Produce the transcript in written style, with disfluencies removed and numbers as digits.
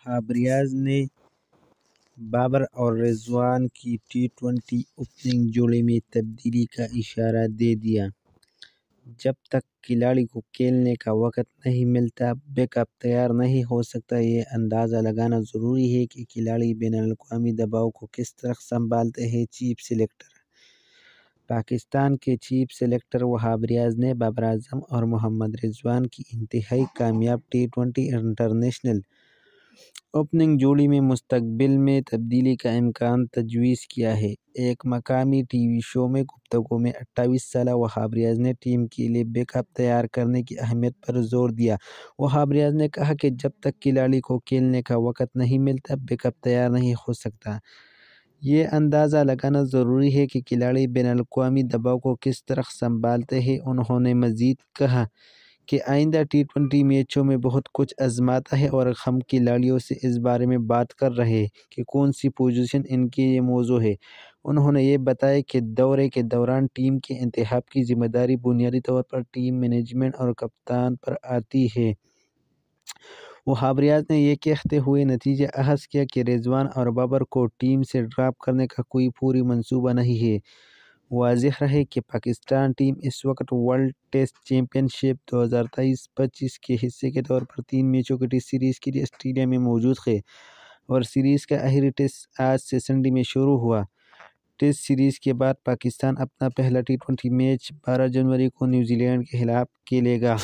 وہاب ریاض نے بابر اور رضوان کی ٹی20 اوپننگ جوڑے میں تبدیلی کا اشارہ دے دیا۔ جب تک کھلاڑی کو کھیلنے کا وقت نہیں ملتا، بیک اپ تیار نہیں ہو سکتا۔ یہ اندازہ لگانا ضروری ہے کہ کھلاڑی بین الاقوامی دباؤ کو کس طرح سنبھالتے ہیں۔ چیف سلیکٹر پاکستان کے چیف سلیکٹر وہاب ریاض نے بابر اعظم اور محمد رضوان کی انتہائی کامیاب ٹی20 انٹرنیشنل اوپننگ جوڑی میں مستقبل میں تبدیلی کا امکان تجویز کیا ہے۔ ایک مقامی ٹی وی شو میں گفتگو میں 28 سالہ وہاب ریاض نے ٹیم کے لیے بیک اپ تیار کرنے کی اہمیت پر زور دیا۔ وہاب ریاض نے کہا کہ جب تک کھلاڑی کو کھیلنے کا وقت نہیں ملتا، بیک اپ تیار نہیں ہو سکتا۔ یہ اندازہ لگانا ضروری ہے کہ کھلاڑی بین الاقوامی دباؤ کو کس طرح سنبھالتے ہیں۔ انہوں نے مزید کہا کہ آئندہ ٹی20 میچوں میں بہت کچھ آزماتا ہے اور ہم کھلاڑیوں سے اس بارے میں بات کر رہے ہیں کہ کون سی پوزیشن ان کے لیے موزوں ہے۔ انہوں نے یہ بتایا کہ دورے کے دوران ٹیم کے انتخاب کی ذمہ داری بنیادی طور پر ٹیم مینجمنٹ اور کپتان پر آتی ہے۔ وہاب ریاض نے یہ کہتے ہوئے نتیجہ اخذ کیا کہ رضوان اور بابر کو ٹیم سے ڈراپ کرنے کا کوئی فوری منصوبہ نہیں ہے۔ واضح رہے کہ پاکستان ٹیم اس وقت ورلڈ ٹیسٹ چیمپئن شپ 2023-25 کے حصے کے طور پر 3 میچوں کی ٹیسٹ سیریز کے لیے آسٹریلیا میں موجود ہے اور سیریز کا آخری ٹیسٹ آج سے سنڈے میں شروع ہوا۔ ٹیسٹ سیریز کے بعد پاکستان اپنا پہلا ٹی20 میچ 12 جنوری کو نیوزی لینڈ کے خلاف کھیلے گا۔